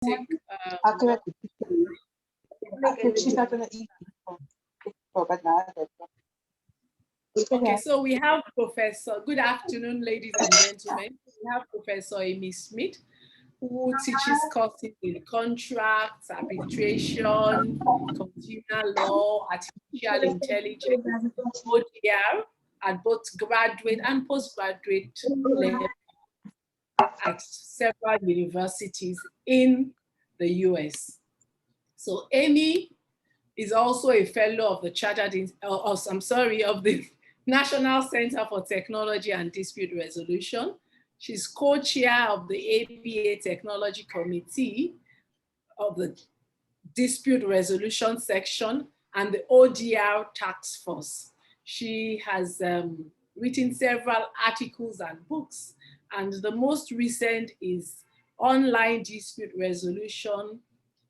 take Accurate. She's not gonna eat. Okay, so we have Professor, good afternoon, ladies and gentlemen. We have Professor Amy Schmitz, who teaches courses in contracts, arbitration, consumer law, artificial intelligence, ODR, at both graduate and postgraduate level at several universities in the US. So Amy is also a fellow of the of the National Center for Technology and Dispute Resolution. She's co-chair of the ABA Technology Committee of the Dispute Resolution Section and the ODR Task Force. She has written several articles and books, and the most recent is Online Dispute Resolution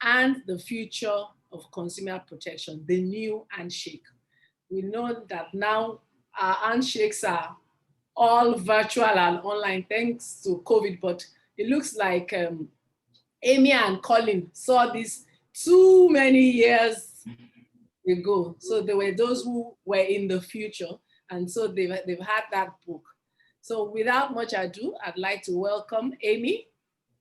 and the Future of Consumer Protection, the New Handshake. We know that now our handshakes are all virtual and online thanks to COVID, but it looks like Amy and Colin saw this too many years ago. So there were those who were in the future, and so they've had that book. So without much ado, I'd like to welcome Amy.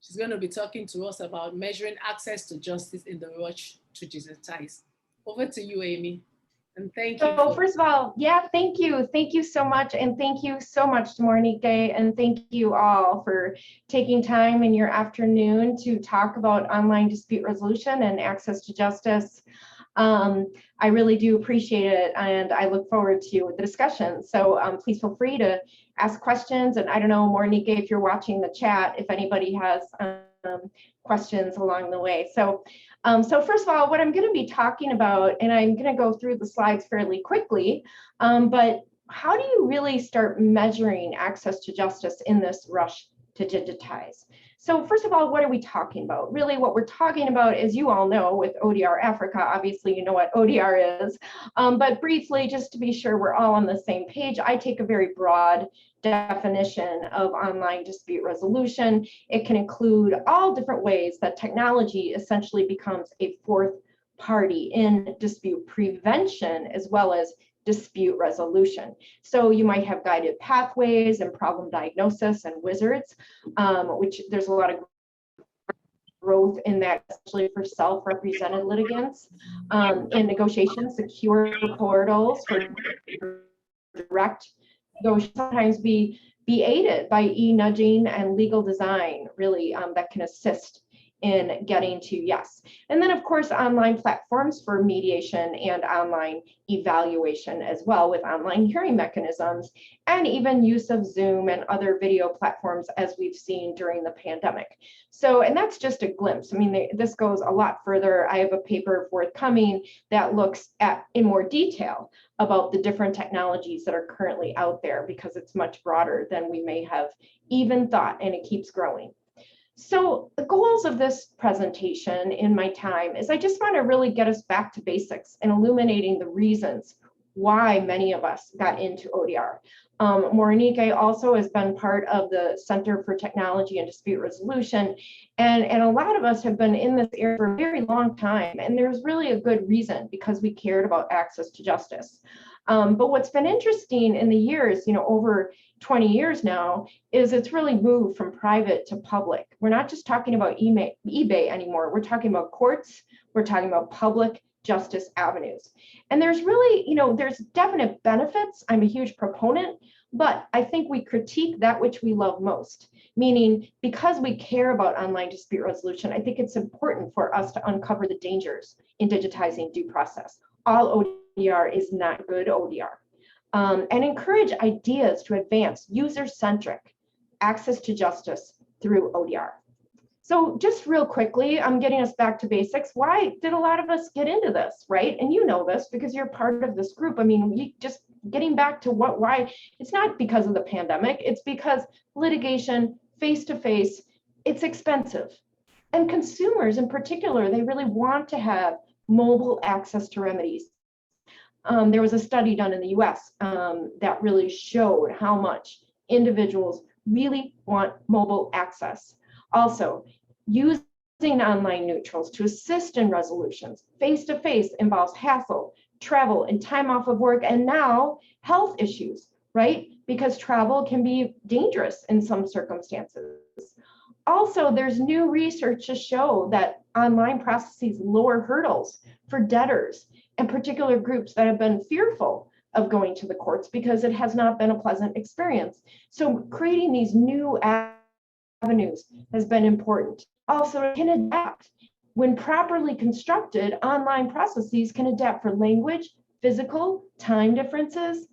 She's going to be talking to us about measuring access to justice in the rush to digitize. Over to you, Amy. And thank you. So first of all, yeah, thank you. Thank you so much. And thank you so much to Monique, and thank you all for taking time in your afternoon to talk about online dispute resolution and access to justice. I really do appreciate it, and I look forward to the discussion. So please feel free to ask questions. And I don't know, Monique, if you're watching the chat, if anybody has questions along the way. So first of all, what I'm going to be talking about, and I'm going to go through the slides fairly quickly, but how do you really start measuring access to justice in this rush to digitize? So first of all, what are we talking about? Really what we're talking about, as you all know, with ODR Africa, obviously you know what ODR is, but briefly, just to be sure we're all on the same page, I take a very broad definition of online dispute resolution. It can include all different ways that technology essentially becomes a fourth party in dispute prevention as well as dispute resolution. So you might have guided pathways and problem diagnosis and wizards, which there's a lot of growth in that, especially for self-represented litigants. In negotiations, secure portals for direct negotiation sometimes be aided by e-nudging and legal design, really, that can assist in getting to yes. And then of course, online platforms for mediation and online evaluation as well, with online hearing mechanisms, and even use of Zoom and other video platforms as we've seen during the pandemic. So, and that's just a glimpse. I mean, this goes a lot further. I have a paper forthcoming that looks at in more detail about the different technologies that are currently out there, because it's much broader than we may have even thought, and it keeps growing. So the goals of this presentation in my time is I just want to really get us back to basics and illuminating the reasons why many of us got into ODR. Monique also has been part of the Center for Technology and Dispute Resolution, and a lot of us have been in this area for a very long time, and there's really a good reason, because we cared about access to justice. But what's been interesting in the years, over 20 years now, is it's really moved from private to public. We're not just talking about eBay anymore. We're talking about courts. We're talking about public justice avenues. And there's really, there's definite benefits. I'm a huge proponent, but I think we critique that which we love most, meaning because we care about online dispute resolution, I think it's important for us to uncover the dangers in digitizing due process. All ODR is not good ODR. And encourage ideas to advance user-centric access to justice through ODR. So just real quickly, I'm getting us back to basics. Why did a lot of us get into this, right? And you know this because you're part of this group. I mean, just getting back to why, it's not because of the pandemic, it's because litigation, face-to-face, it's expensive. And consumers in particular, they really want to have mobile access to remedies. There was a study done in the US that really showed how much individuals really want mobile access. Also, using online neutrals to assist in resolutions. Face-to-face involves hassle, travel, and time off of work, and now health issues, right? Because travel can be dangerous in some circumstances. Also, there's new research to show that online processes lower hurdles for debtors and particular groups that have been fearful of going to the courts because it has not been a pleasant experience. So creating these new avenues has been important. Also, it can adapt. When properly constructed, online processes can adapt for language, physical, time differences.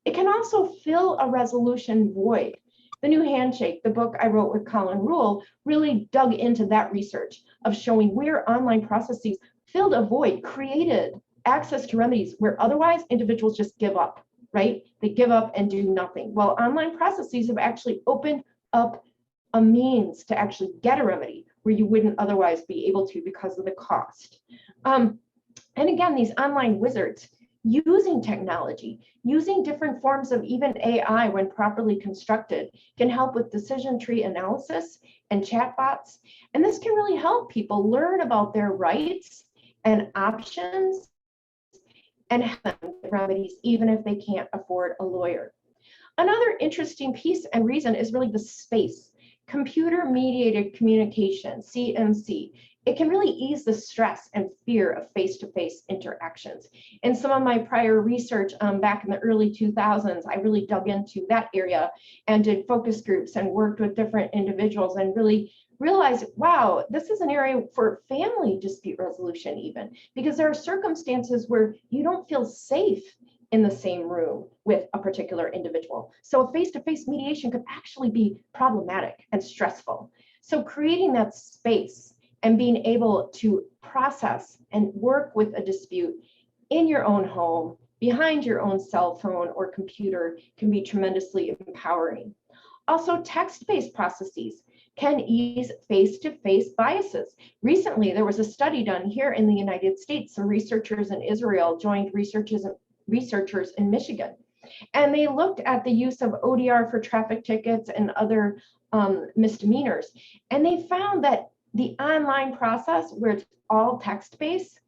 It can also fill a resolution void. The New Handshake, the book I wrote with Colin Rule, really dug into that research of showing where online processes filled a void, created access to remedies where otherwise individuals just give up, right? They give up and do nothing. Well, online processes have actually opened up a means to actually get a remedy where you wouldn't otherwise be able to because of the cost. And again, these online wizards, using technology, using different forms of even AI when properly constructed, can help with decision tree analysis and chatbots. And this can really help people learn about their rights and options and have remedies even if they can't afford a lawyer. Another interesting piece and reason is really the space. Computer-mediated communication, CMC. It can really ease the stress and fear of face-to-face interactions. In some of my prior research back in the early 2000s, I really dug into that area and did focus groups and worked with different individuals and really realized, wow, this is an area for family dispute resolution even, because there are circumstances where you don't feel safe in the same room with a particular individual. So a face-to-face mediation could actually be problematic and stressful. So creating that space and being able to process and work with a dispute in your own home, behind your own cell phone or computer can be tremendously empowering. Also, text-based processes can ease face-to-face biases. Recently, there was a study done here in the United States. Some researchers in Israel joined researchers in Michigan. And they looked at the use of ODR for traffic tickets and other misdemeanors. And they found that the online process, where it's all text-based,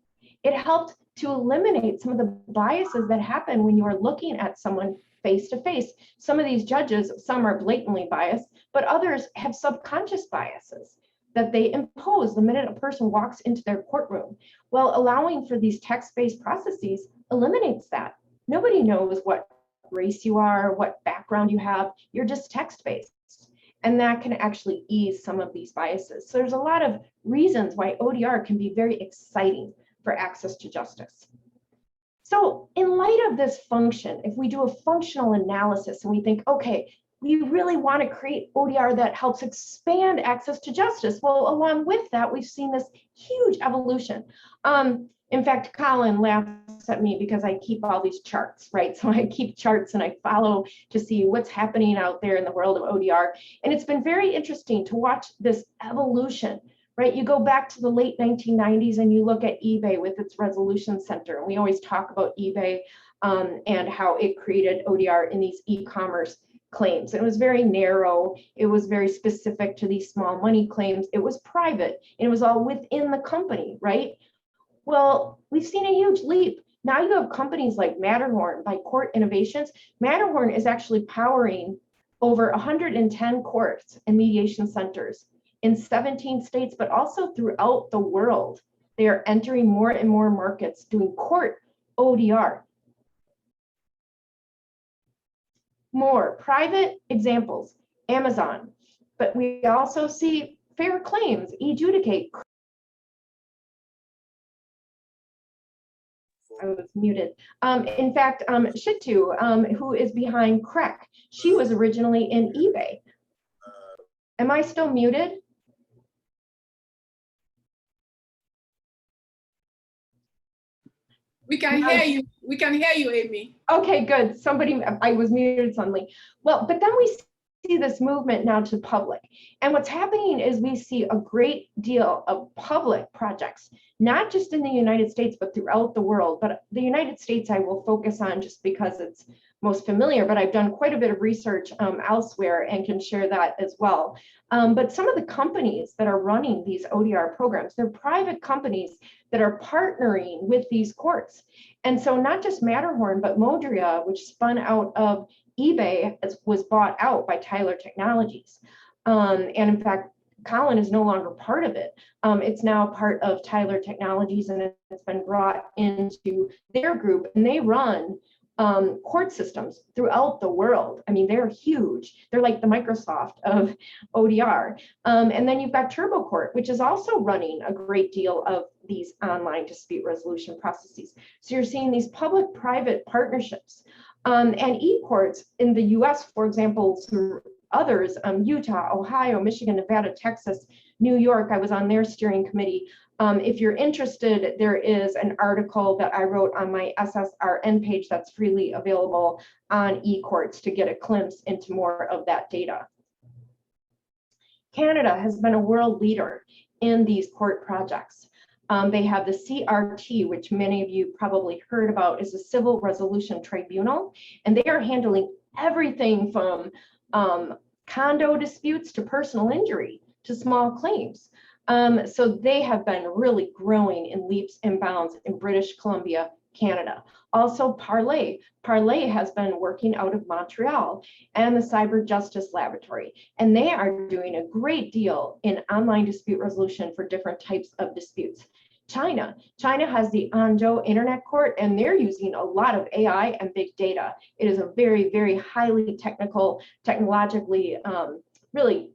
it helped to eliminate some of the biases that happen when you are looking at someone face-to-face. Some of these judges, some are blatantly biased, but others have subconscious biases that they impose the minute a person walks into their courtroom. Well, allowing for these text-based processes eliminates that. Nobody knows what race you are, what background you have. You're just text-based. And that can actually ease some of these biases. So there's a lot of reasons why ODR can be very exciting for access to justice. So in light of this function, if we do a functional analysis and we think, okay, we really want to create ODR that helps expand access to justice. Well, along with that, we've seen this huge evolution. In fact, Colin laughs at me because I keep all these charts, right? So I keep charts and I follow to see what's happening out there in the world of ODR. And it's been very interesting to watch this evolution, right? You go back to the late 1990s and you look at eBay with its resolution center. And we always talk about eBay and how it created ODR in these e-commerce claims. It was very narrow. It was very specific to these small money claims. It was private and it was all within the company, right? Well, we've seen a huge leap. Now you have companies like Matterhorn by Court Innovations. Matterhorn is actually powering over 110 courts and mediation centers in 17 states, but also throughout the world. They are entering more and more markets doing court ODR. More private examples, Amazon, but we also see Fair Claims, eJudicate. I was muted. In fact, Shitu, who is behind Crack, she was originally in eBay. Am I still muted? We can hear you. We can hear you, Amy. Okay, good. I was muted suddenly. Well, but then we see this movement now to public. And what's happening is we see a great deal of public projects, not just in the United States, but throughout the world. But the United States, I will focus on just because it's most familiar, but I've done quite a bit of research elsewhere and can share that as well. But some of the companies that are running these ODR programs, they're private companies that are partnering with these courts. And so not just Matterhorn, but Modria, which spun out of eBay, was bought out by Tyler Technologies. And in fact, Colin is no longer part of it. It's now part of Tyler Technologies, and it's been brought into their group, and they run court systems throughout the world. I mean, they're huge. They're like the Microsoft of ODR. And then you've got TurboCourt, which is also running a great deal of these online dispute resolution processes. So you're seeing these public-private partnerships. And e-courts in the US, for example, through others, Utah, Ohio, Michigan, Nevada, Texas, New York, I was on their steering committee. If you're interested, there is an article that I wrote on my SSRN page that's freely available on eCourts to get a glimpse into more of that data. Canada has been a world leader in these court projects. They have the CRT, which many of you probably heard about, is a civil resolution tribunal, and they are handling everything from condo disputes to personal injury to small claims. So they have been really growing in leaps and bounds in British Columbia, Canada. Also Parley. Parley has been working out of Montreal and the Cyber Justice Laboratory, and they are doing a great deal in online dispute resolution for different types of disputes. China has the Anzhou Internet Court, and they're using a lot of AI and big data. It is a very, very highly technologically really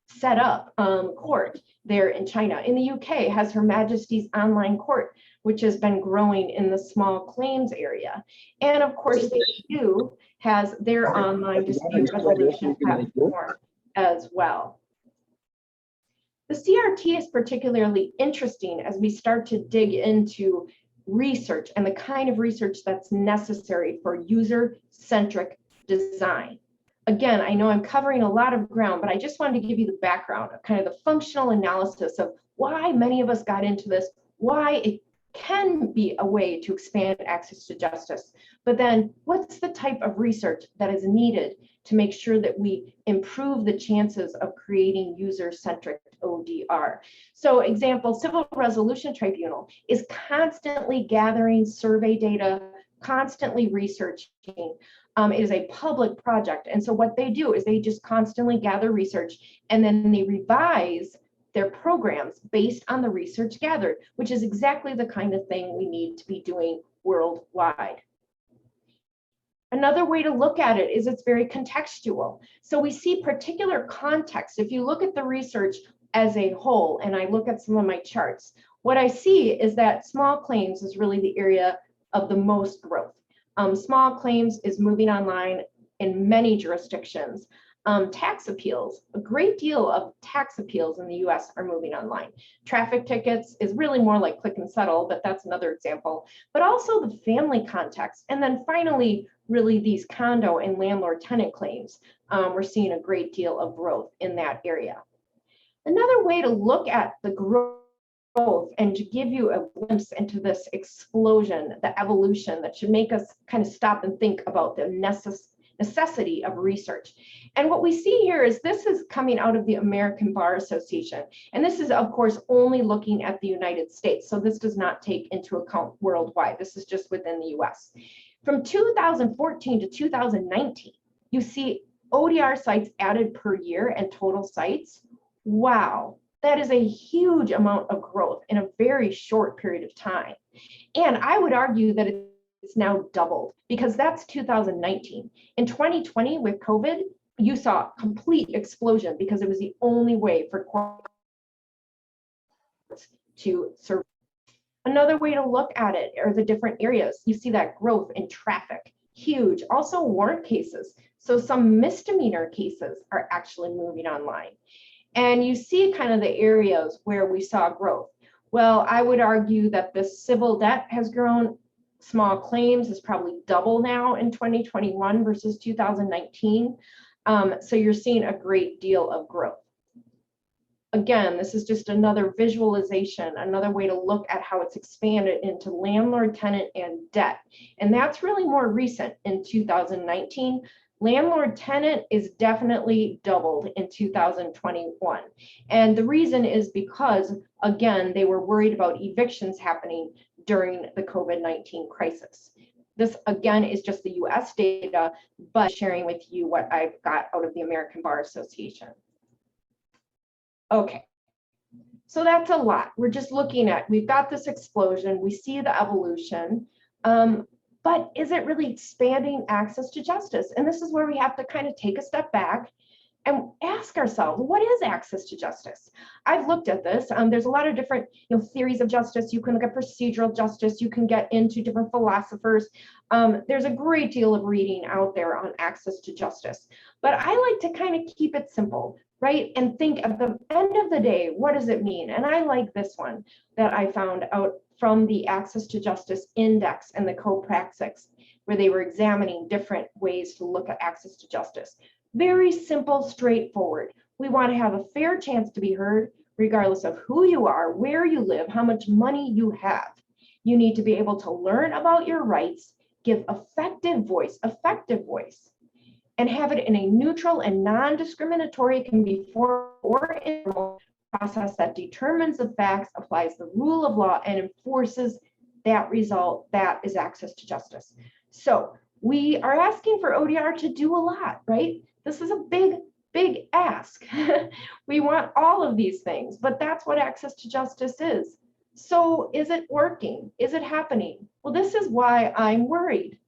set up court there in China. In the UK, has Her Majesty's Online Court, which has been growing in the small claims area. And of course, the EU has their online dispute resolution platform as well. The CRT is particularly interesting as we start to dig into research and the kind of research that's necessary for user-centric design. Again, I know I'm covering a lot of ground, but I just wanted to give you the background of kind of the functional analysis of why many of us got into this, why it can be a way to expand access to justice, but then what's the type of research that is needed to make sure that we improve the chances of creating user-centric ODR. So example, Civil Resolution Tribunal is constantly gathering survey data, constantly researching. It is a public project. And so what they do is they just constantly gather research, and then they revise their programs based on the research gathered, which is exactly the kind of thing we need to be doing worldwide. Another way to look at it is it's very contextual. So we see particular context. If you look at the research as a whole, and I look at some of my charts, what I see is that small claims is really the area of the most growth. Small claims is moving online in many jurisdictions. Tax appeals, a great deal of tax appeals in the US are moving online. Traffic tickets is really more like click and settle, but that's another example. But also the family context. And then finally, really these condo and landlord tenant claims. We're seeing a great deal of growth in that area. Another way to look at the growth and to give you a glimpse into this explosion, the evolution that should make us kind of stop and think about the necessity of research. And what we see here is this is coming out of the American Bar Association. And this is, of course, only looking at the United States. So this does not take into account worldwide. This is just within the US. From 2014 to 2019, you see ODR sites added per year and total sites. Wow, that is a huge amount of growth in a very short period of time. And I would argue that it's now doubled because that's 2019. In 2020 with COVID, you saw a complete explosion because it was the only way for courts to survive. Another way to look at it are the different areas. You see that growth in traffic, huge. Also warrant cases. So some misdemeanor cases are actually moving online. And you see kind of the areas where we saw growth. Well, I would argue that the civil debt has grown. Small claims is probably double now in 2021 versus 2019. So you're seeing a great deal of growth. Again, this is just another visualization, another way to look at how it's expanded into landlord, tenant, and debt. And that's really more recent in 2019. Landlord tenant is definitely doubled in 2021. And the reason is because, again, they were worried about evictions happening during the COVID-19 crisis. This, again, is just the US data, but sharing with you what I've got out of the American Bar Association. Okay, so that's a lot. We're just looking at, we've got this explosion, we see the evolution, but is it really expanding access to justice? And this is where we have to kind of take a step back and ask ourselves, what is access to justice? I've looked at this. There's a lot of different theories of justice. You can look at procedural justice. You can get into different philosophers. There's a great deal of reading out there on access to justice. But I like to kind of keep it simple, right? And think at the end of the day, what does it mean? And I like this one that I found out from the Access to Justice Index and the Co-Praxis, where they were examining different ways to look at access to justice. Very simple, straightforward. We want to have a fair chance to be heard, regardless of who you are, where you live, how much money you have. You need to be able to learn about your rights, give effective voice, and have it in a neutral and non-discriminatory, can be for or informal process that determines the facts, applies the rule of law, and enforces that result. That is access to justice. So we are asking for ODR to do a lot, right? This is a big, big ask. We want all of these things, but that's what access to justice is. So is it working? Is it happening? Well, this is why I'm worried.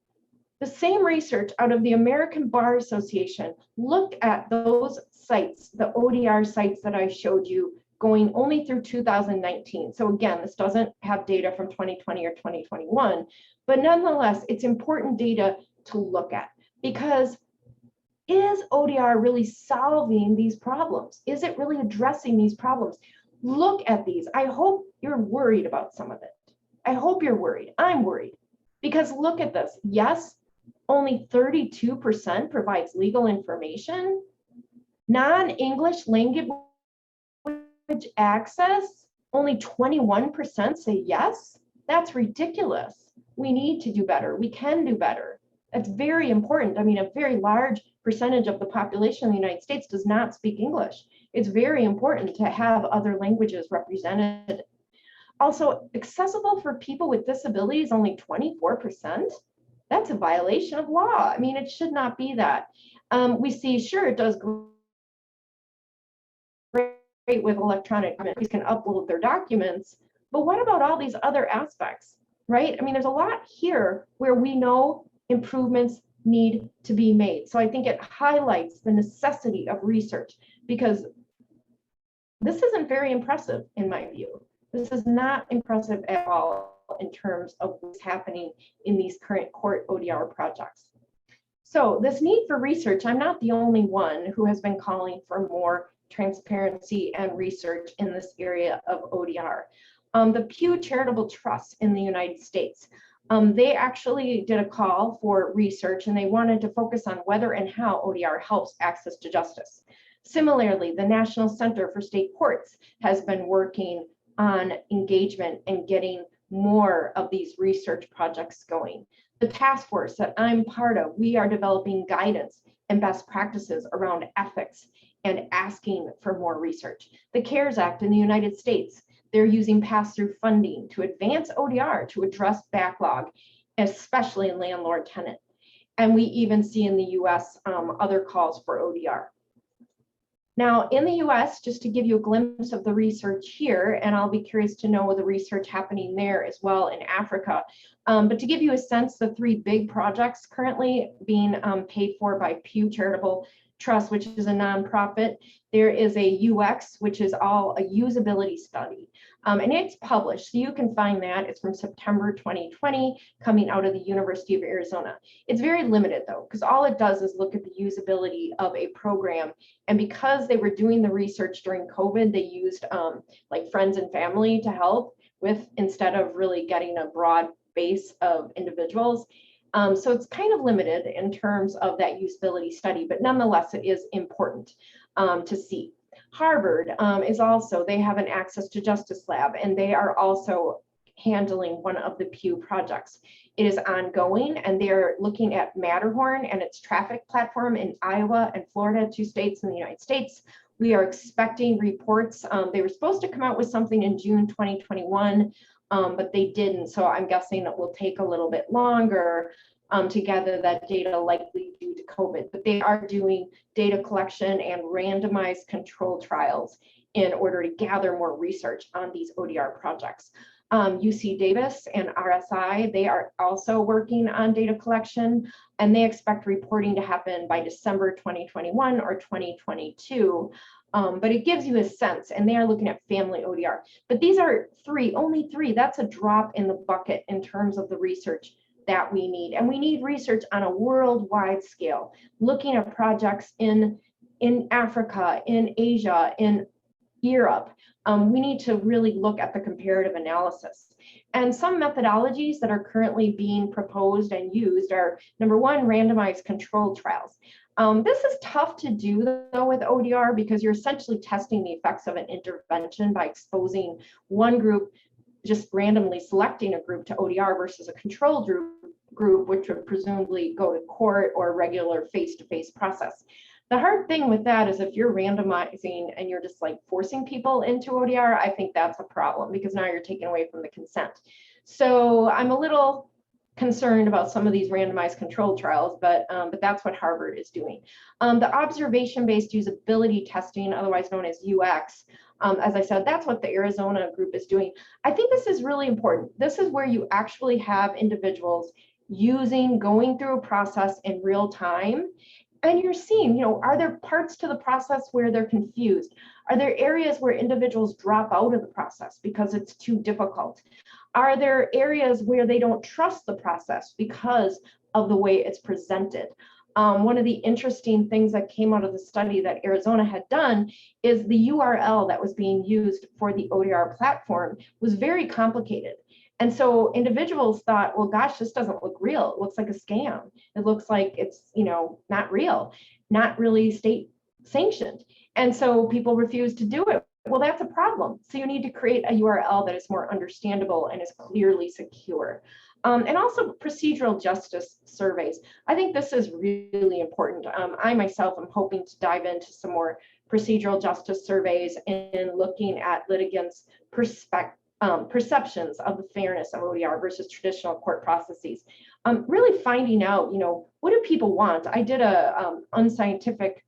The same research out of the American Bar Association looked at those sites, the ODR sites that I showed you, going only through 2019. So again, this doesn't have data from 2020 or 2021, but nonetheless, it's important data to look at, because is ODR really solving these problems? Is it really addressing these problems? Look at these. I hope you're worried about some of it. I hope you're worried. I'm worried, because look at this. Yes, only 32% provides legal information. Non-English language access, only 21% say yes. That's ridiculous. We need to do better. We can do better. That's very important. I mean, a very large percentage of the population in the United States does not speak English. It's very important to have other languages represented. Also, accessible for people with disabilities, only 24%. That's a violation of law. I mean, it should not be that. We see, sure, it does great with electronic, you can upload their documents, but what about all these other aspects, right? I mean, there's a lot here where we know improvements need to be made. So I think it highlights the necessity of research, because this isn't very impressive in my view. This is not impressive at all in terms of what's happening in these current court ODR projects. So this need for research, I'm not the only one who has been calling for more transparency and research in this area of ODR. The Pew Charitable Trust in the United States, they actually did a call for research, and they wanted to focus on whether and how ODR helps access to justice. Similarly, the National Center for State Courts has been working on engagement and getting more of these research projects going. The task force that I'm part of, we are developing guidance and best practices around ethics and asking for more research. The CARES Act in the United States, they're using pass-through funding to advance ODR to address backlog, especially in landlord tenant. And we even see in the US other calls for ODR. Now, in the US, just to give you a glimpse of the research here, and I'll be curious to know the research happening there as well in Africa, but to give you a sense, the three big projects currently being paid for by Pew Charitable Trust, which is a nonprofit. There is a UX, which is all a usability study, and it's published, so you can find that. It's from September 2020, coming out of the University of Arizona. It's very limited though, because all it does is look at the usability of a program. And because they were doing the research during COVID, they used like friends and family to help with, instead of really getting a broad base of individuals. So it's kind of limited in terms of that usability study, but nonetheless, it is important to see. Harvard is also, they have an Access to Justice Lab, and they are also handling one of the Pew projects. It is ongoing, and they're looking at Matterhorn and its traffic platform in Iowa and Florida, 2 states in the United States. We are expecting reports. They were supposed to come out with something in June 2021, but they didn't. So I'm guessing it will take a little bit longer to gather that data, likely due to COVID. But they are doing data collection and randomized control trials in order to gather more research on these ODR projects. UC Davis and RSI, they are also working on data collection, and they expect reporting to happen by December 2021 or 2022. But it gives you a sense, and they are looking at family ODR. But these are only three. That's a drop in the bucket in terms of the research that we need. And we need research on a worldwide scale, looking at projects in Africa, in Asia, in Europe. We need to really look at the comparative analysis. And some methodologies that are currently being proposed and used are, number one, randomized controlled trials. This is tough to do though with ODR, because you're essentially testing the effects of an intervention by exposing one group, just randomly selecting a group to ODR versus a control group, which would presumably go to court or a regular face-to-face process. The hard thing with that is if you're randomizing and you're just like forcing people into ODR, I think that's a problem, because now you're taking away from the consent. So I'm a little concerned about some of these randomized controlled trials, but that's what Harvard is doing. The observation-based usability testing, otherwise known as UX, as I said, that's what the Arizona group is doing. I think this is really important. This is where you actually have individuals going through a process in real time. And you're seeing, are there parts to the process where they're confused? Are there areas where individuals drop out of the process because it's too difficult? Are there areas where they don't trust the process because of the way it's presented? One of the interesting things that came out of the study that Arizona had done is the URL that was being used for the ODR platform was very complicated. And so individuals thought, well, gosh, this doesn't look real. It looks like a scam. It looks like it's, not real, not really state sanctioned. And so people refused to do it. Well, that's a problem. So you need to create a URL that is more understandable and is clearly secure. And also procedural justice surveys. I think this is really important. I myself am hoping to dive into some more procedural justice surveys and looking at litigants' perceptions of the fairness of ODR versus traditional court processes. Really finding out, what do people want? I did a unscientific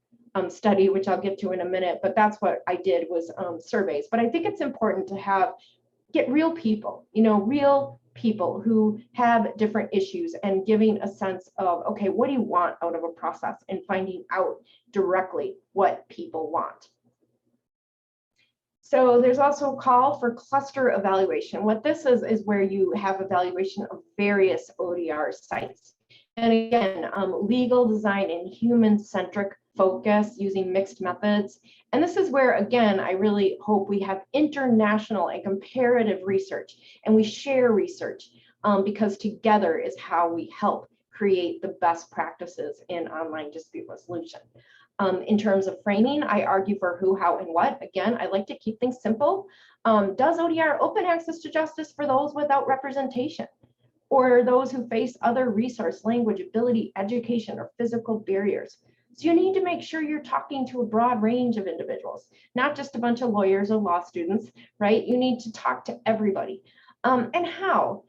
study, which I'll get to in a minute, but that's what I did was surveys. But I think it's important to get real people, real people who have different issues, and giving a sense of, okay, what do you want out of a process, and finding out directly what people want. So there's also a call for cluster evaluation. What this is where you have evaluation of various ODR sites. And again, legal design and human-centric focus using mixed methods. And this is where, again, I really hope we have international and comparative research, and we share research, because together is how we help create the best practices in online dispute resolution. In terms of framing, I argue for who, how, and what. Again, I like to keep things simple. Does ODR open access to justice for those without representation, or those who face other resource, language, ability, education, or physical barriers? So you need to make sure you're talking to a broad range of individuals, not just a bunch of lawyers or law students, right? You need to talk to everybody. And how?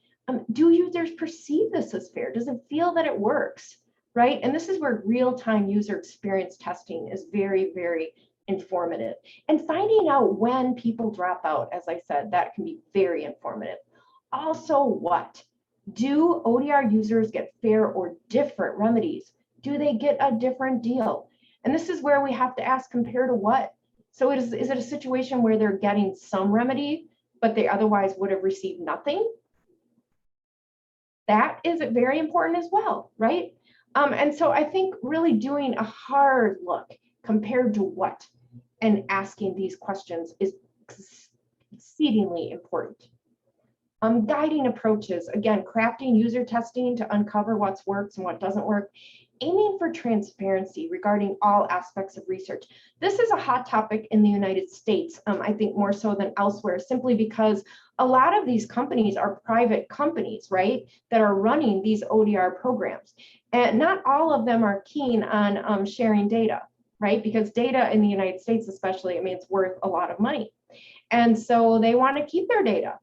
Do users perceive this as fair? Does it feel that it works? Right? And this is where real-time user experience testing is very, very informative. And finding out when people drop out, as I said, that can be very informative. Also, what? Do ODR users get fair or different remedies? Do they get a different deal? And this is where we have to ask, compared to what? So is it a situation where they're getting some remedy, but they otherwise would have received nothing? That is very important as well, right? And so I think really doing a hard look compared to what, and asking these questions is exceedingly important. Guiding approaches, again, crafting user testing to uncover what works and what doesn't work. aiming for transparency regarding all aspects of research. This is a hot topic in the United States, I think more so than elsewhere, simply because a lot of these companies are private companies, right, that are running these ODR programs. And not all of them are keen on sharing data, right? Because data in the United States, especially, I mean, it's worth a lot of money. And so they want to keep their data.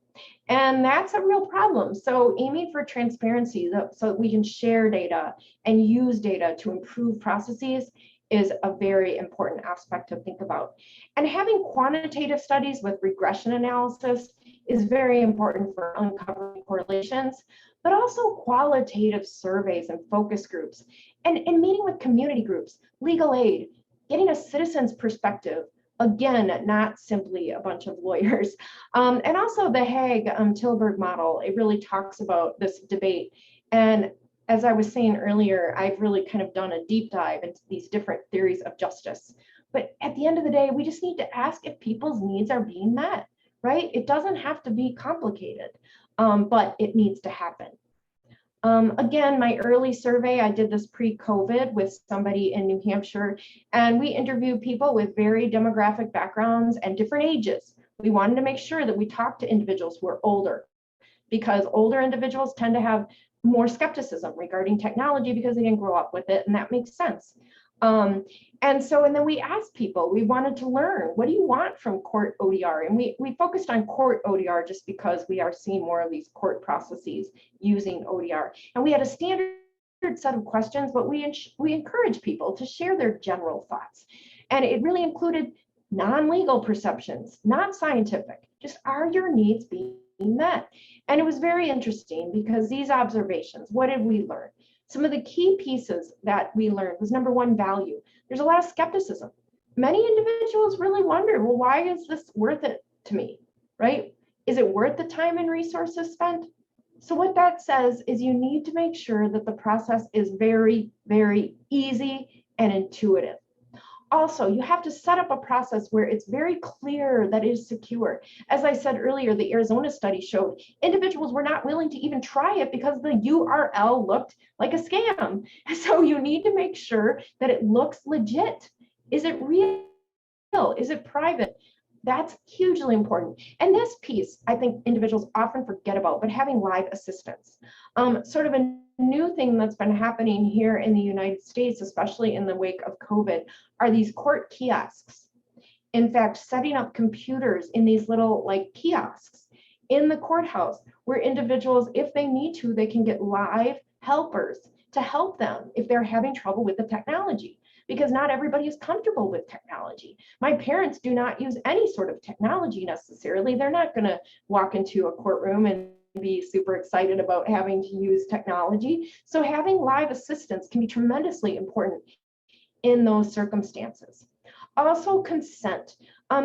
And that's a real problem. So aiming for transparency so that we can share data and use data to improve processes is a very important aspect to think about. And having quantitative studies with regression analysis is very important for uncovering correlations, but also qualitative surveys and focus groups, and meeting with community groups, legal aid, getting a citizen's perspective. Again, not simply a bunch of lawyers. And also the Hague-Tilburg model, it really talks about this debate. And as I was saying earlier, I've really kind of done a deep dive into these different theories of justice. But at the end of the day, we just need to ask if people's needs are being met, right? It doesn't have to be complicated, but it needs to happen. Again, my early survey, I did this pre-COVID with somebody in New Hampshire, and we interviewed people with very demographic backgrounds and different ages. We wanted to make sure that we talked to individuals who are older, because older individuals tend to have more skepticism regarding technology because they didn't grow up with it, and that makes sense. And then we asked people, we wanted to learn, what do you want from court ODR? And we focused on court ODR just because we are seeing more of these court processes using ODR. And we had a standard set of questions, but we encourage people to share their general thoughts. And it really included non-legal perceptions, not scientific, just are your needs being met? And it was very interesting because these observations, what did we learn? Some of the key pieces that we learned was number one, value. There's a lot of skepticism. Many individuals really wonder, well, why is this worth it to me, right? Is it worth the time and resources spent? So what that says is you need to make sure that the process is very, very easy and intuitive. Also, you have to set up a process where it's very clear that it is secure. As I said earlier, the Arizona study showed individuals were not willing to even try it because the URL looked like a scam. So you need to make sure that it looks legit. Is it real? Is it private? That's hugely important. And this piece, I think individuals often forget about, but having live assistance. Sort of a new thing that's been happening here in the United States, especially in the wake of COVID, are these court kiosks. In fact, setting up computers in these little kiosks in the courthouse where individuals, if they need to, they can get live helpers to help them if they're having trouble with the technology, because not everybody is comfortable with technology. My parents do not use any sort of technology necessarily. They're not going to walk into a courtroom and be super excited about having to use technology. So having live assistance can be tremendously important in those circumstances. Also, consent.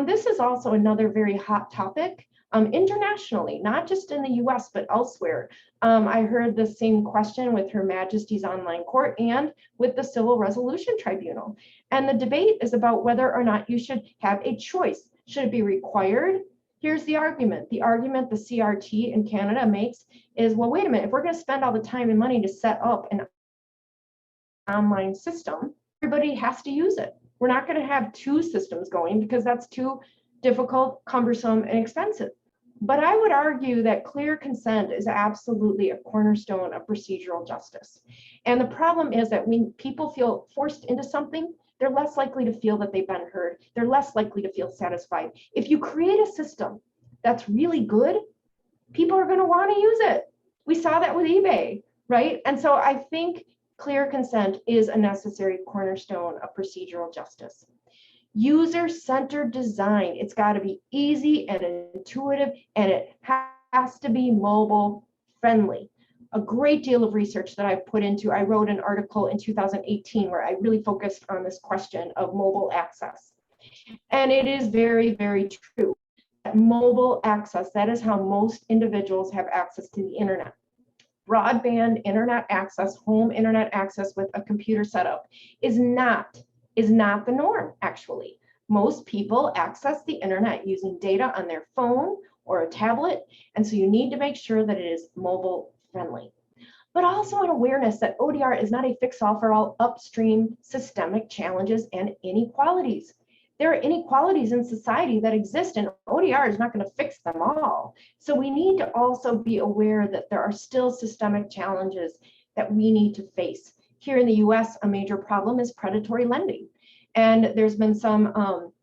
This is also another very hot topic internationally, not just in the US, but elsewhere. I heard the same question with Her Majesty's Online Court and with the Civil Resolution Tribunal. And the debate is about whether or not you should have a choice. Should it be required? Here's the argument. The argument the CRT in Canada makes is, well, wait a minute, if we're going to spend all the time and money to set up an online system, everybody has to use it. We're not going to have two systems going because that's too difficult, cumbersome, and expensive. But I would argue that clear consent is absolutely a cornerstone of procedural justice. And the problem is that when people feel forced into something, they're less likely to feel that they've been heard. They're less likely to feel satisfied. If you create a system that's really good, people are going to want to use it. We saw that with eBay, right? And so I think clear consent is a necessary cornerstone of procedural justice. User-centered design. It's got to be easy and intuitive, and it has to be mobile friendly. A great deal of research that I've put into, I wrote an article in 2018 where I really focused on this question of mobile access. And it is very, very true that mobile access, that is how most individuals have access to the internet. Broadband internet access, home internet access with a computer setup is not the norm, actually. Most people access the internet using data on their phone or a tablet, and so you need to make sure that it is mobile friendly. but also an awareness that ODR is not a fix-all for all upstream systemic challenges and inequalities. There are inequalities in society that exist, and ODR is not going to fix them all. So we need to also be aware that there are still systemic challenges that we need to face. Here in the US, a major problem is predatory lending. And there's been some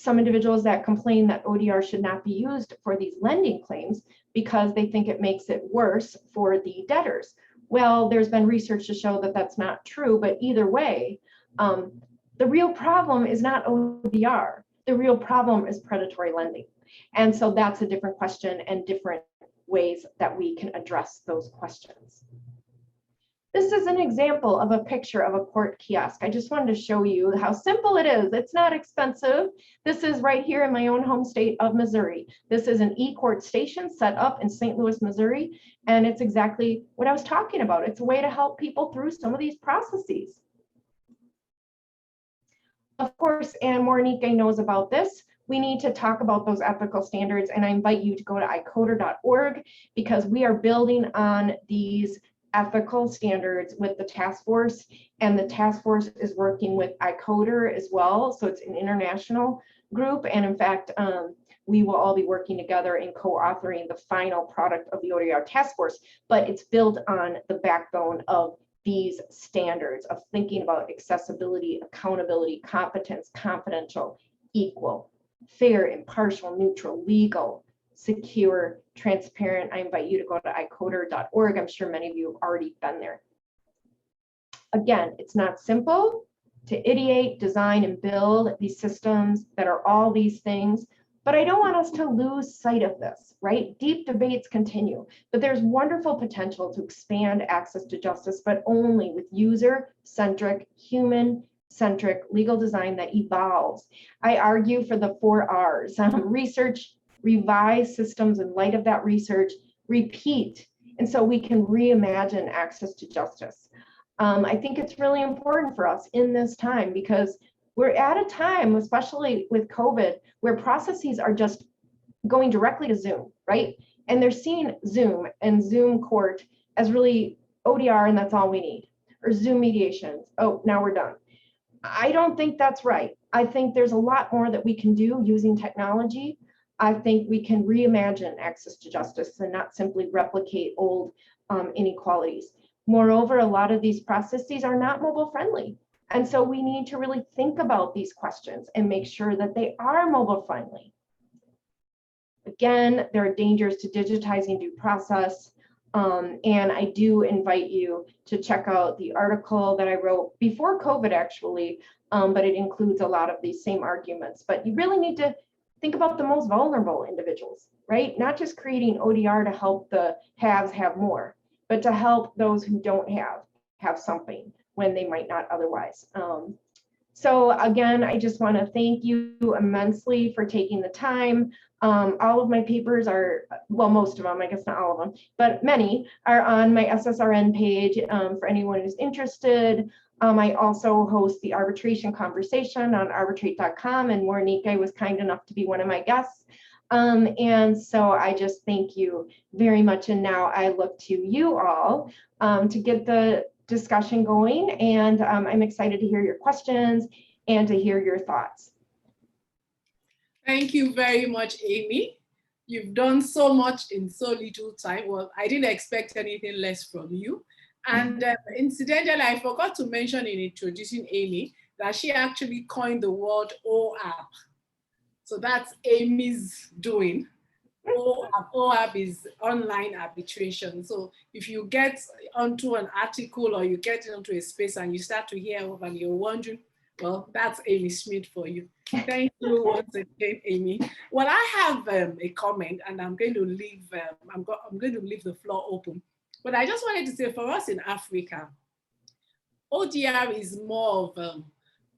individuals that complain that ODR should not be used for these lending claims because they think it makes it worse for the debtors. Well, there's been research to show that that's not true, but either way, the real problem is not ODR. The real problem is predatory lending. And so that's a different question and different ways that we can address those questions. This is an example of a picture of a court kiosk. I just wanted to show you how simple it is. It's not expensive. This is right here in my own home state of Missouri. This is an e-court station set up in St. Louis, Missouri, and it's exactly what I was talking about. It's a way to help people through some of these processes. Of course, and Morinike knows about this, we need to talk about those ethical standards, and I invite you to go to icoder.org because we are building on these ethical standards with the task force, and the task force is working with Icoder as well. So it's an international group, and in fact, we will all be working together in co-authoring the final product of the ODR task force, but it's built on the backbone of these standards of thinking about accessibility, accountability, competence, confidential, equal, fair, impartial, neutral, legal, secure, transparent. I invite you to go to icoder.org. I'm sure many of you have already been there. Again, it's not simple to ideate, design, and build these systems that are all these things, but I don't want us to lose sight of this, right? Deep debates continue, but there's wonderful potential to expand access to justice, but only with user-centric, human-centric legal design that evolves. I argue for the 4 R's, research, revise systems in light of that research, repeat, and so we can reimagine access to justice. I think it's really important for us in this time because we're at a time, especially with COVID, where processes are just going directly to Zoom, right? And they're seeing Zoom and Zoom court as really ODR and that's all we need, or Zoom mediations. Oh, now we're done. I don't think that's right. I think there's a lot more that we can do using technology. I think we can reimagine access to justice and not simply replicate old inequalities. Moreover, a lot of these processes are not mobile friendly. And so we need to really think about these questions and make sure that they are mobile friendly. Again, there are dangers to digitizing due process. And I do invite you to check out the article that I wrote before COVID actually, but it includes a lot of these same arguments. But you really need to think about the most vulnerable individuals, right? Not just creating ODR to help the haves have more, but to help those who don't have something when they might not otherwise. So again, I just want to thank you immensely for taking the time. All of my papers are, well, most of them, I guess not all of them, but many are on my SSRN page for anyone who's interested. I also host the arbitration conversation on arbitrate.com, and Morinike was kind enough to be one of my guests. And so I just thank you very much. And now I look to you all to get the discussion going, and I'm excited to hear your questions and to hear your thoughts. Thank you very much, Amy. You've done so much in so little time. Well, I didn't expect anything less from you. And incidentally, I forgot to mention in introducing Amy that she actually coined the word OAP. So that's Amy's doing. OAP is online arbitration. So if you get onto an article or you get into a space and you start to hear OAP and you're wondering, well, that's Amy Schmitz for you. Thank you once again, Amy. Well, I have a comment, and I'm going to leave. I'm going to leave the floor open. But I just wanted to say, for us in Africa, ODR is more of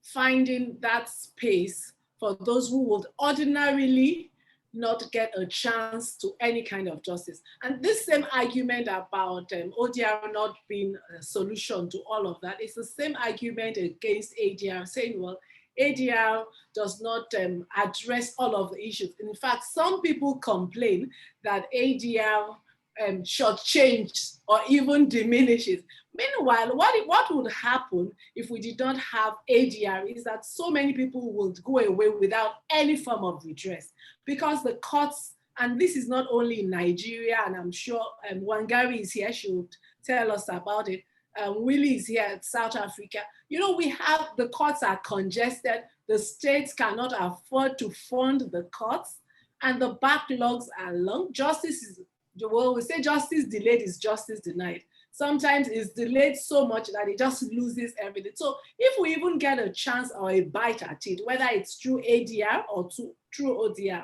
finding that space for those who would ordinarily not get a chance to any kind of justice. And this same argument about ODR not being a solution to all of that is the same argument against ADR, saying, well, ADR does not address all of the issues. In fact, some people complain that ADR shortchanged or even diminishes. Meanwhile, what would happen if we did not have ADR is that so many people would go away without any form of redress, because the courts, and this is not only in Nigeria, and I'm sure Wangari is here, she would tell us about it. Willie is here at South Africa. You know, we have, the courts are congested, the states cannot afford to fund the courts, and the backlogs are long. Justice is, well, we say justice delayed is justice denied. Sometimes it's delayed so much that it just loses everything. So if we even get a chance or a bite at it, whether it's through ADR or through ODR,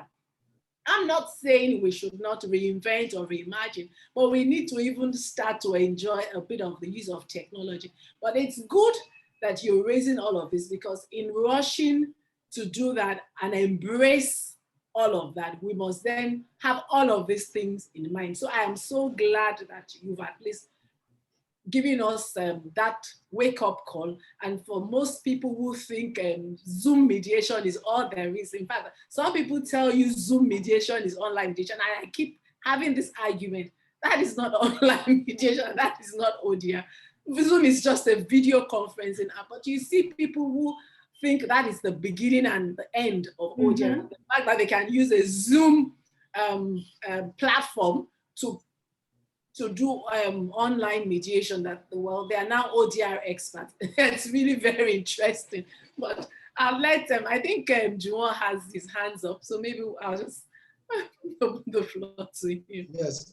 I'm not saying we should not reinvent or reimagine, but we need to even start to enjoy a bit of the use of technology. But it's good that you're raising all of this, because in rushing to do that and embrace all of that, we must then have all of these things in mind. So I am so glad that you've at least giving us that wake-up call. And for most people who think Zoom mediation is all there is, in fact, some people tell you Zoom mediation is online mediation, and I keep having this argument. That is not online mediation, that is not ODR. Zoom is just a video conferencing app, but you see people who think that is the beginning and the end of ODR. The fact that they can use a Zoom platform to do online mediation, that, well, they are now ODR experts. It's really very interesting. But I'll let them, I think Juwon has his hands up, so maybe I'll just open the floor to him. Yes,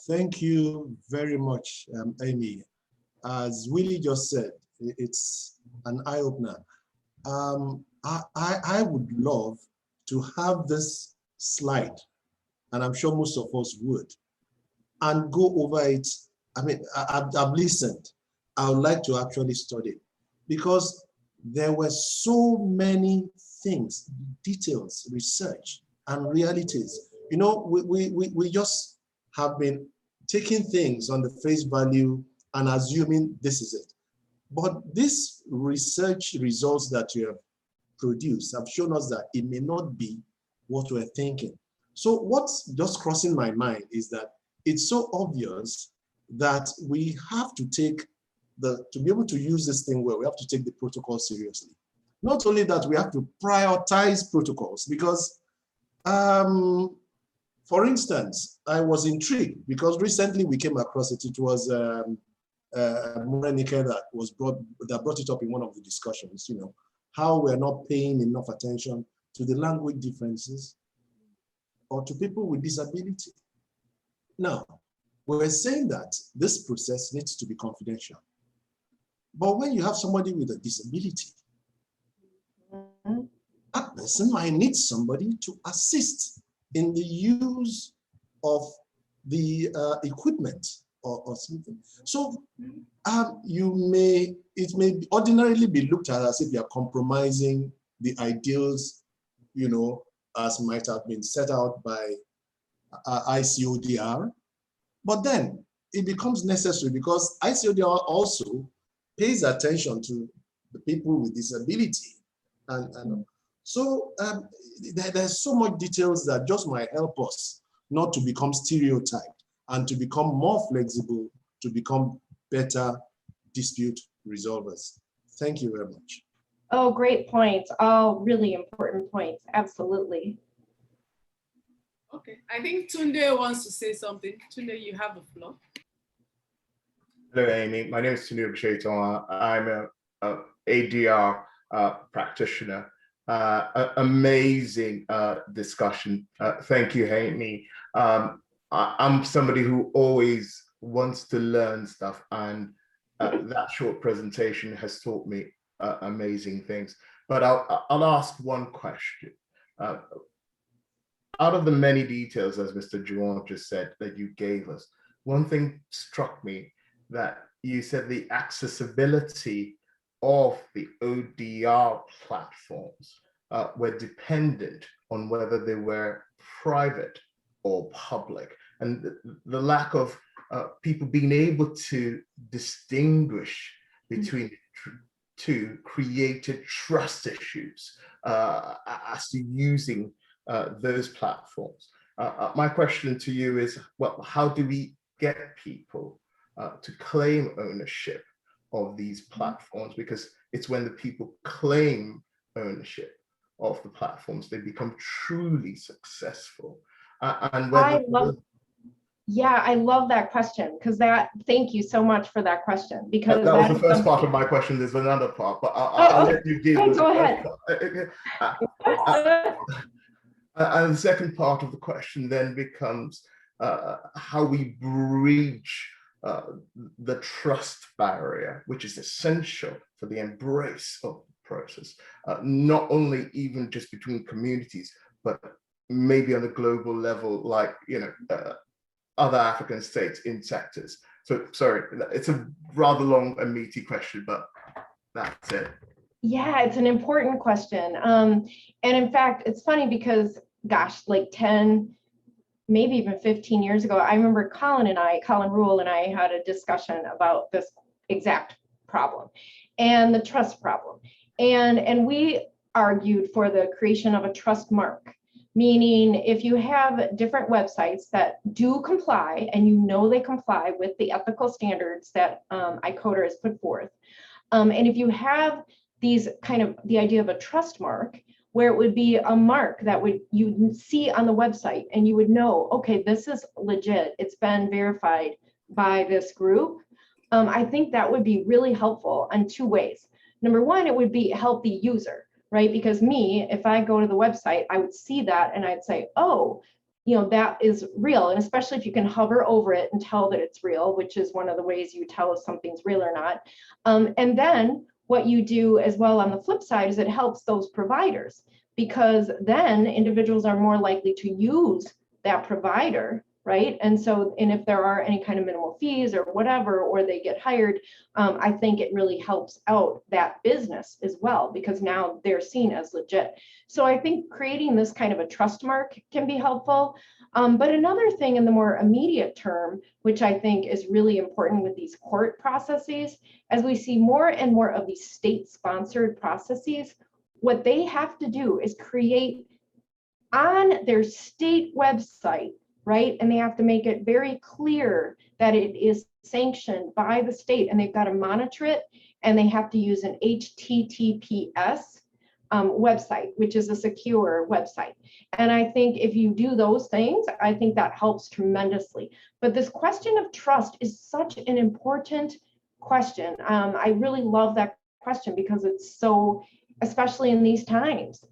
thank you very much, Amy. As Willie just said, it's an eye-opener. I would love to have this slide, and I'm sure most of us would, and go over it. I mean, I've listened. I would like to actually study it, because there were so many things, details, research, and realities. You know, we just have been taking things on the face value and assuming this is it. But this research results that you have produced have shown us that it may not be what we're thinking. So what's just crossing my mind is that it's so obvious that we have to take to be able to use this thing well, we have to take the protocol seriously. Not only that, we have to prioritize protocols, because, for instance, I was intrigued because recently we came across it. It was Morenike that brought it up in one of the discussions, you know, how we're not paying enough attention to the language differences or to people with disability. Now, we're saying that this process needs to be confidential. But when you have somebody with a disability, that person might need somebody to assist in the use of the equipment or something. So it may ordinarily be looked at as if you're compromising the ideals, you know, as might have been set out by ICODR. But then it becomes necessary because ICODR also pays attention to the people with disability. And so there's so much details that just might help us not to become stereotyped and to become more flexible, to become better dispute resolvers. Thank you very much. Oh, great points. All really important points. Absolutely. Okay, I think Tunde wants to say something. Tunde, you have the floor. Hello, Amy. My name is Tunde Obcheto. I'm a ADR practitioner. Amazing discussion. Thank you, Amy. I'm somebody who always wants to learn stuff, and that short presentation has taught me amazing things. But I'll ask one question. Out of the many details, as Mr. Juwon just said, that you gave us, one thing struck me, that you said the accessibility of the ODR platforms were dependent on whether they were private or public, and the lack of people being able to distinguish between two created trust issues as to using those platforms. My question to you is, well, how do we get people to claim ownership of these platforms? Because it's when the people claim ownership of the platforms they become truly successful. And whether I love that question, because thank you so much for that question, because that was the first part of my question. There's another part, but I'll let you deal with it. Go ahead. And the second part of the question then becomes how we breach the trust barrier, which is essential for the embrace of the process, not only even just between communities, but maybe on a global level, like, other African states in sectors. So sorry, it's a rather long and meaty question, but that's it. Yeah, it's an important question. And in fact, it's funny because, gosh, like 10, maybe even 15 years ago, I remember Colin Rule and I had a discussion about this exact problem and the trust problem. And we argued for the creation of a trust mark. Meaning, if you have different websites that do comply, and they comply with the ethical standards that Icoder has put forth, and if you have these the idea of a trust mark, where it would be a mark that you'd see on the website, and you would know, okay, this is legit, it's been verified by this group. I think that would be really helpful in two ways. Number one, it would help the user. Right? Because if I go to the website, I would see that and I'd say, oh, that is real. And especially if you can hover over it and tell that it's real, which is one of the ways you tell if something's real or not. And then what you do as well on the flip side is it helps those providers, because then individuals are more likely to use that provider, right? And if there are any kind of minimal fees or whatever, or they get hired, I think it really helps out that business as well, because now they're seen as legit. So I think creating this kind of a trust mark can be helpful. But another thing in the more immediate term, which I think is really important with these court processes, as we see more and more of these state-sponsored processes, what they have to do is create on their state website, right? And they have to make it very clear that it is sanctioned by the state, and they've got to monitor it, and they have to use an HTTPS website, which is a secure website. And I think if you do those things, I think that helps tremendously. But this question of trust is such an important question. I really love that question, because it's so, especially in these times,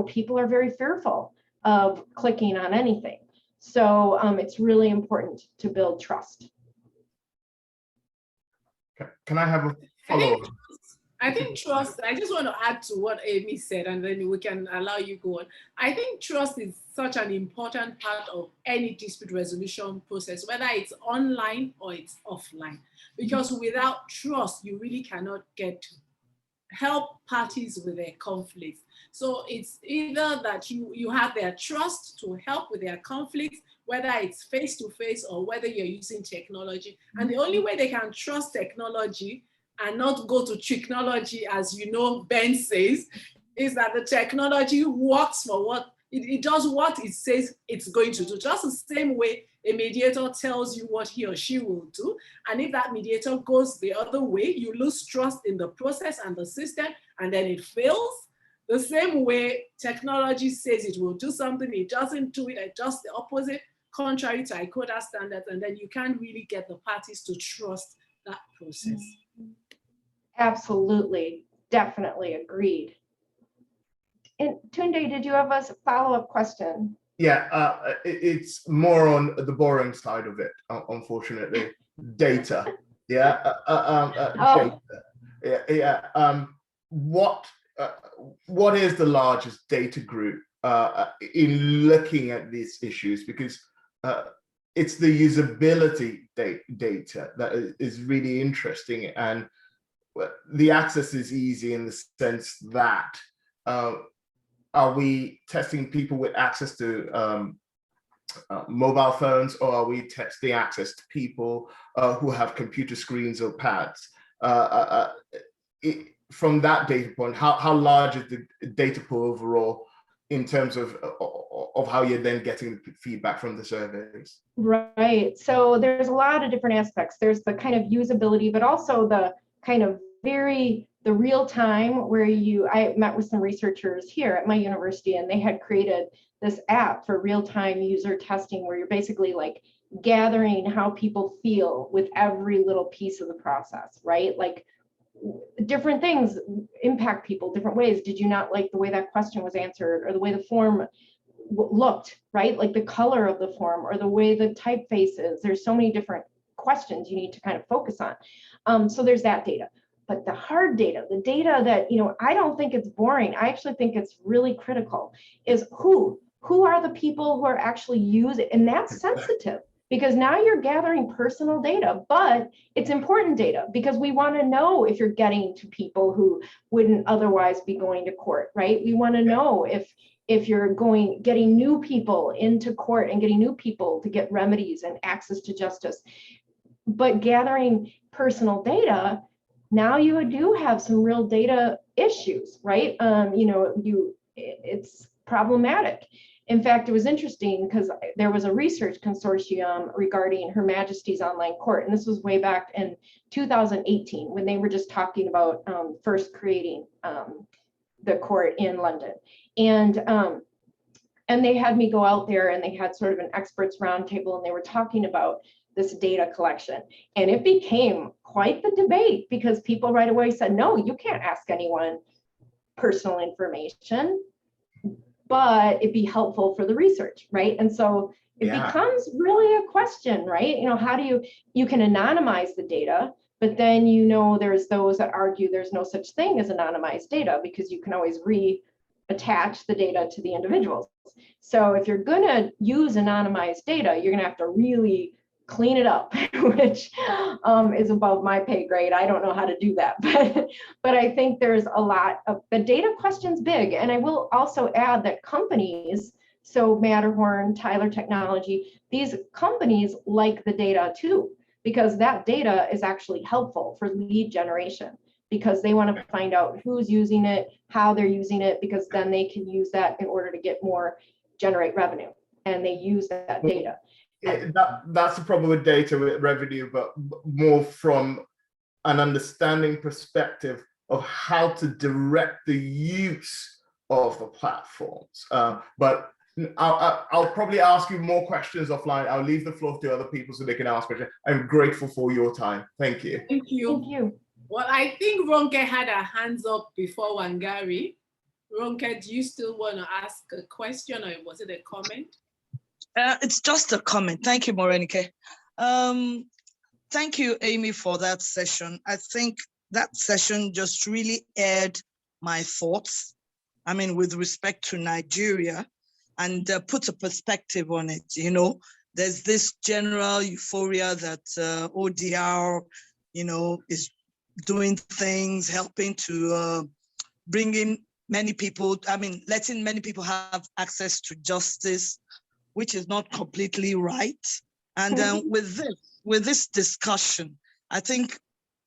people are very fearful of clicking on anything. So it's really important to build trust. Can I have a follow-up? I think trust, I just want to add to what Amy said, and then we can allow you go on. I think trust is such an important part of any dispute resolution process, whether it's online or it's offline, because without trust, you really cannot get to help parties with their conflicts. So it's either that you have their trust to help with their conflicts, whether it's face-to-face or whether you're using technology. And the only way they can trust technology and not go to technology, as Ben says, is that the technology works for what it does, what it says it's going to do. Just the same way a mediator tells you what he or she will do. And if that mediator goes the other way, you lose trust in the process and the system, and then it fails. The same way technology says it will do something, it doesn't do it, it does the opposite, contrary to Icoder standards, and then you can't really get the parties to trust that process. Absolutely, definitely agreed. And Tunde, did you have a follow-up question? Yeah, it's more on the boring side of it, unfortunately. Data. Yeah. Data. Yeah. What is the largest data group in looking at these issues? Because it's the usability data that is really interesting, and the access is easy in the sense that are we testing people with access to mobile phones, or are we testing access to people who have computer screens or pads? From that data point, how large is the data pool overall? in terms of how you're then getting feedback from the surveys? Right. So there's a lot of different aspects. There's the kind of usability, but also the kind of the real time where I met with some researchers here at my university, and they had created this app for real time user testing where you're basically like gathering how people feel with every little piece of the process, right? Like different things impact people different ways. Did you not like the way that question was answered, or the way the form looked, right? Like the color of the form, or the way the typeface is. There's so many different questions you need to kind of focus on. So there's that data. But the hard data, the data that, I don't think it's boring. I actually think it's really critical, is who are the people who are actually using, and that's sensitive, because now you're gathering personal data, but it's important data because we want to know if you're getting to people who wouldn't otherwise be going to court, right? We want to know if you're getting new people into court and getting new people to get remedies and access to justice. But gathering personal data, now you do have some real data issues, right? It's problematic. In fact, it was interesting because there was a research consortium regarding Her Majesty's Online Court, and this was way back in 2018 when they were just talking about first creating the court in London. And they had me go out there, and they had sort of an experts roundtable, and they were talking about this data collection. And it became quite the debate because people right away said, no, you can't ask anyone personal information, but it'd be helpful for the research, right? And so it becomes really a question, right? How do you can anonymize the data, but then there's those that argue there's no such thing as anonymized data because you can always reattach the data to the individuals. So if you're gonna use anonymized data, you're gonna have to really clean it up, which is above my pay grade. I don't know how to do that, but I think there's a lot of the data question's big. And I will also add that companies, so Matterhorn, Tyler Technology, these companies like the data too, because that data is actually helpful for lead generation, because they want to find out who's using it, how they're using it, because then they can use that in order to generate revenue, and they use that data. That's the problem with data with revenue, but more from an understanding perspective of how to direct the use of the platforms. But I'll probably ask you more questions offline. I'll leave the floor to other people so they can ask questions. I'm grateful for your time. Thank you. Thank you. Thank you. Well, I think Ronke had her hands up before Wangari. Ronke, do you still want to ask a question, or was it a comment? It's just a comment. Thank you, Morenike. Thank you, Amy, for that session. I think that session just really aired my thoughts, with respect to Nigeria, and put a perspective on it. There's this general euphoria that ODR, is doing things, helping to bring in many people, letting many people have access to justice, which is not completely right. And with this discussion, I think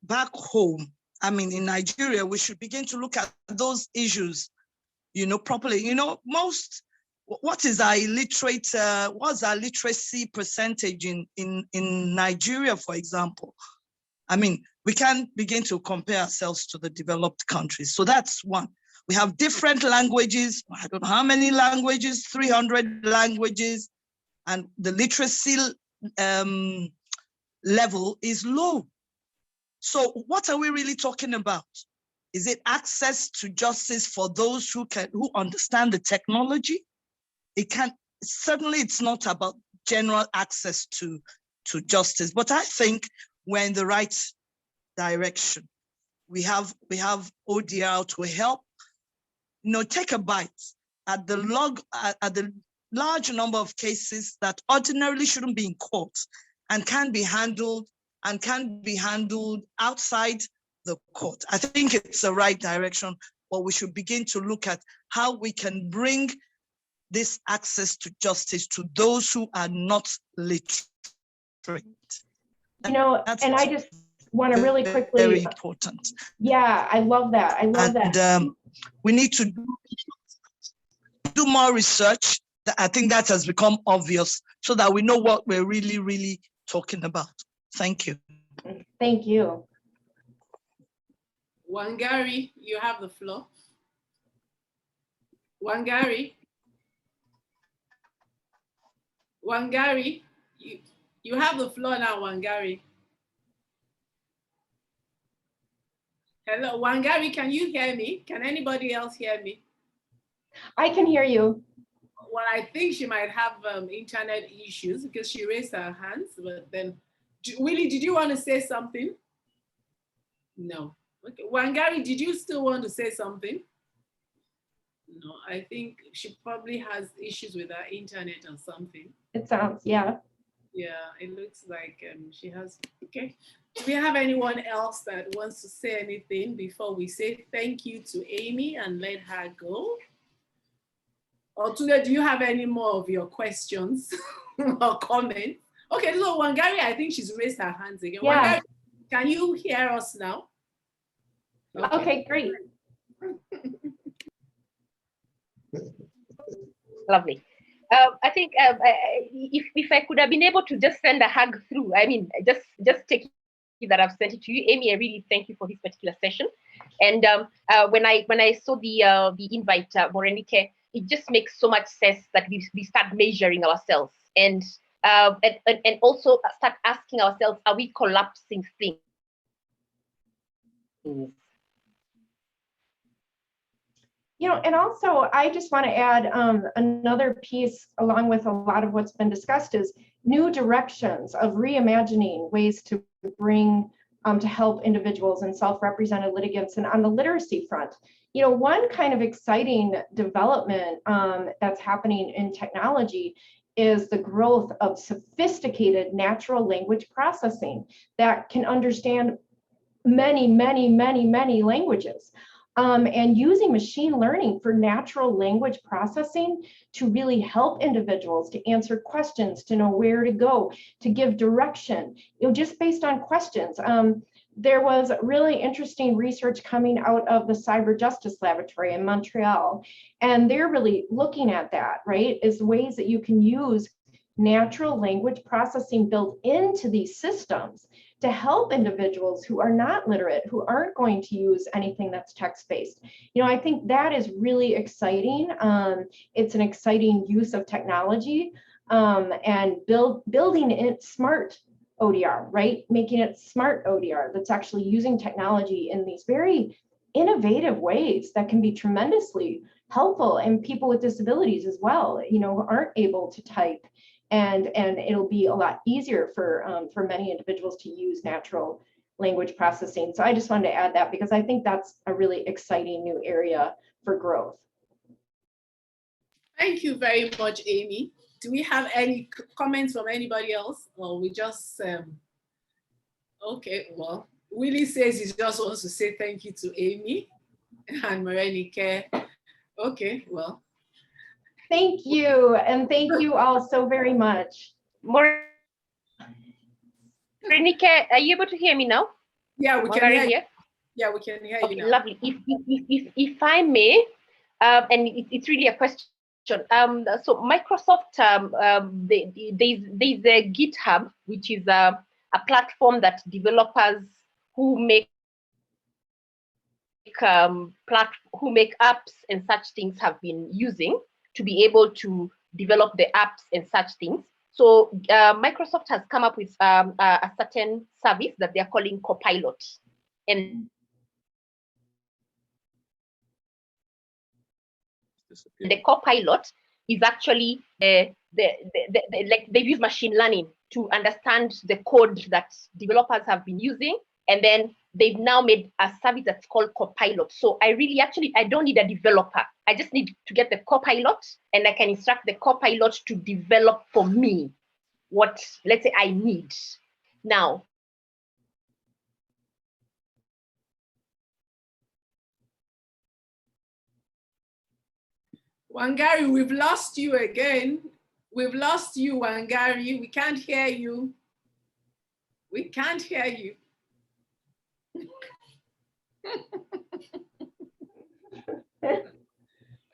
back home, in Nigeria, we should begin to look at those issues, properly. What's our literacy percentage in Nigeria, for example? We can begin to compare ourselves to the developed countries. So that's one. We have different languages. I don't know how many languages, 300 languages, and the literacy level is low. So what are we really talking about? Is it access to justice for those who understand the technology? Certainly it's not about general access to justice, but I think we're in the right direction. We have ODR to help take a bite at the large number of cases that ordinarily shouldn't be in court and can be handled outside the court. I think it's the right direction, but we should begin to look at how we can bring this access to justice to those who are not literate. And I just want to really quickly. Very important. Yeah, I love that. I love that. We need to do more research. I think that has become obvious so that we know what we're really, really talking about. Thank you. Thank you. Wangari, you have the floor. Wangari. Wangari, you have the floor now, Wangari. Hello, Wangari, can you hear me? Can anybody else hear me? I can hear you. Well, I think she might have internet issues because she raised her hands, but then, Willie, did you want to say something? No. Okay, Wangari, did you still want to say something? No, I think she probably has issues with her internet or something. It sounds, yeah. Yeah, it looks like she has, okay. Do we have anyone else that wants to say anything before we say thank you to Amy and let her go? Or Tunde, do you have any more of your questions or comments? Okay, so Wangari, I think she's raised her hands again. Yeah. Wangari, can you hear us now? Okay, great. Lovely. I think if I could have been able to just send a hug through, I mean, just take it that I've sent it to you, Amy. I really thank you for this particular session. And when I saw the invite, Morenike, it just makes so much sense that we start measuring ourselves and also start asking ourselves, are we collapsing things? You know, and also I just want to add another piece along with a lot of what's been discussed is new directions of reimagining ways to bring to help individuals and self-represented litigants. And on the literacy front, you know, one kind of exciting development that's happening in technology is the growth of sophisticated natural language processing that can understand many languages. And using machine learning for natural language processing to really help individuals to answer questions, to know where to go, to give direction, you know, just based on questions. There was really interesting research coming out of the Cyber Justice Laboratory in Montreal, and they're really looking at that, right, is ways that you can use natural language processing built into these systems to help individuals who are not literate, who aren't going to use anything that's text-based. You know, I think that is really exciting. It's an exciting use of technology and building it smart ODR, right? Making it smart ODR that's actually using technology in these very innovative ways that can be tremendously helpful, and people with disabilities as well, you know, who aren't able to type. And it'll be a lot easier for many individuals to use natural language processing. So I just wanted to add that because I think that's a really exciting new area for growth. Thank you very much, Amy. Do we have any comments from anybody else? Or we just, okay, well, Willie says he just wants to say thank you to Amy and Morenike. Okay, well. Thank you, and thank you all so very much. Morenike, are you able to hear me now? Yeah, we can hear you. Yeah, we can hear you now. Lovely. If I may, and it's really a question. So Microsoft, there's a GitHub, which is a platform that developers who make apps and such things have been using to be able to develop the apps and such things. So Microsoft has come up with a certain service that they're calling Copilot. And the Copilot is actually like they use machine learning to understand the code that developers have been using, and then they've now made a service that's called Copilot. So I don't need a developer. I just need to get the Copilot, and I can instruct the Copilot to develop for me what, let's say, I need. Now, Wangari, we've lost you again. We've lost you, Wangari. We can't hear you. We can't hear you.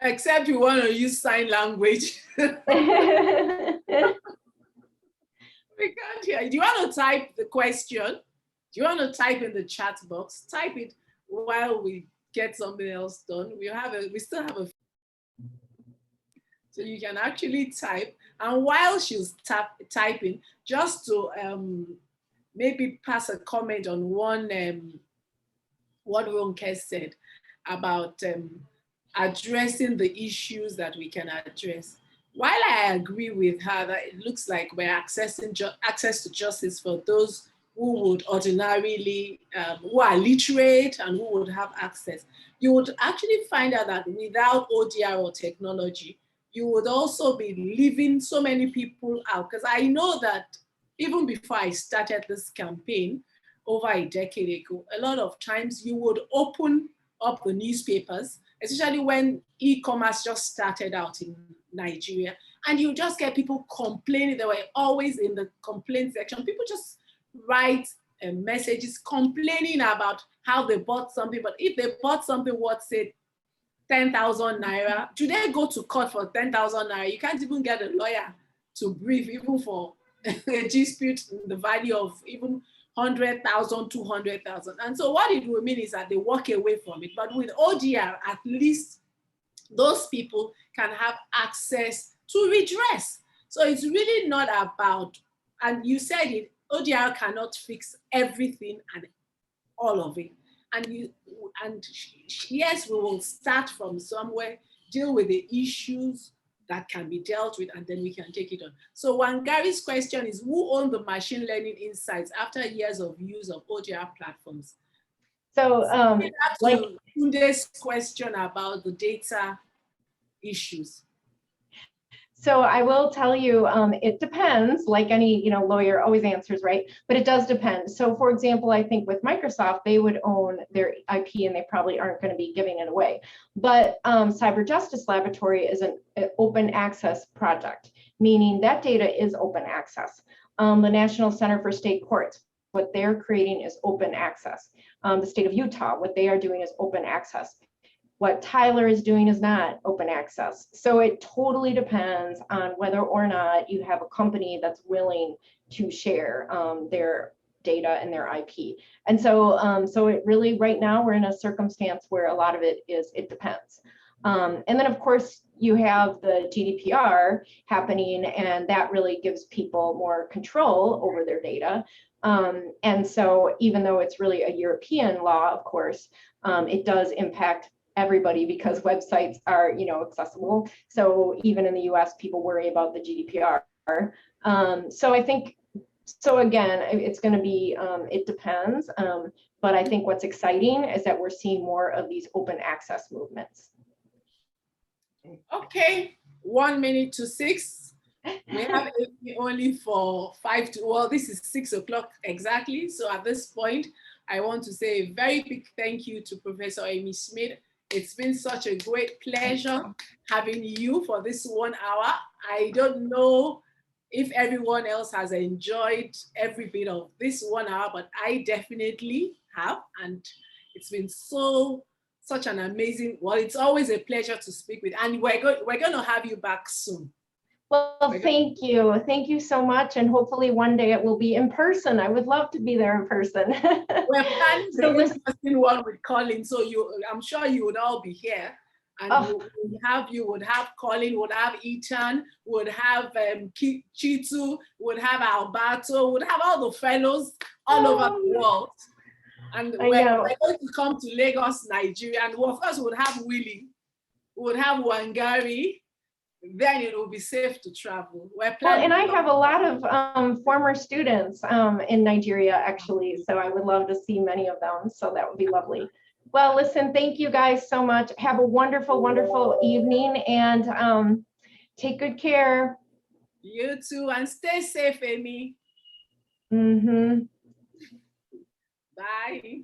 Except you want to use sign language. We can't hear. Do you want to type the question? Do you want to type in the chat box? Type it while we get something else done. We still have a, so you can actually type. And while she's typing, just to maybe pass a comment on what Ronke said about addressing the issues that we can address. While I agree with her that it looks like we're accessing access to justice for those who would ordinarily, who are literate and who would have access, you would actually find out that without ODR or technology, you would also be leaving so many people out. Because I know that even before I started this campaign over a decade ago, a lot of times you would open up the newspapers, especially when e-commerce just started out in Nigeria, and you just get people complaining. They were always in the complaint section. People just write messages complaining about how they bought something, but if they bought something worth, say, 10,000 naira, do they go to court for 10,000 naira? You can't even get a lawyer to brief, even for a dispute in the value of even 100,000, 200,000. And so what it will mean is that they walk away from it. But with ODR, at least those people can have access to redress. So it's really not about, and you said it, ODR cannot fix everything and all of it. And yes, we will start from somewhere, deal with the issues that can be dealt with, and then we can take it on. So Wangari's question is, who owned the machine learning insights after years of use of ODR platforms? So like Tunde's question about the data issues. So I will tell you, it depends, like any lawyer always answers, right? But it does depend. So for example, I think with Microsoft, they would own their IP and they probably aren't going to be giving it away. But Cyber Justice Laboratory is an open access project, meaning that data is open access. The National Center for State Courts, what they're creating is open access. The state of Utah, what they are doing is open access. What Tyler is doing is not open access. So it totally depends on whether or not you have a company that's willing to share their data and their IP. And so, so it really, right now, we're in a circumstance where a lot of it depends. And then, of course, you have the GDPR happening, and that really gives people more control over their data. And so even though it's really a European law, of course, it does impact everybody because websites are, accessible. So even in the US, people worry about the GDPR. So I think, so again, it's going to be, it depends. But I think what's exciting is that we're seeing more of these open access movements. Okay, 1 minute to 6. We have only for 5 to, well, this is 6 o'clock exactly. So at this point, I want to say a very big thank you to Professor Amy Schmitz. It's been such a great pleasure having you for this 1 hour. I don't know if everyone else has enjoyed every bit of this 1 hour, but I definitely have. And it's been such an amazing, well, it's always a pleasure to speak with. And we're going to have you back soon. Well, thank you. Thank you so much. And hopefully one day it will be in person. I would love to be there in person. We're planning the in-person one with Colin. So I'm sure you would all be here. And you would have Colin, would have Ethan, would have Chitu, would have Alberto, would have all the fellows all over the world. And we're going to come to Lagos, Nigeria. And of course, we would have Willie, we would have Wangari. Then it will be safe to travel. Well, and I have a lot of former students in Nigeria, actually, so I would love to see many of them. So that would be lovely. Well, listen, thank you guys so much. Have a wonderful, wonderful evening, and take good care. You too, and stay safe, Amy. Mm-hmm. Bye.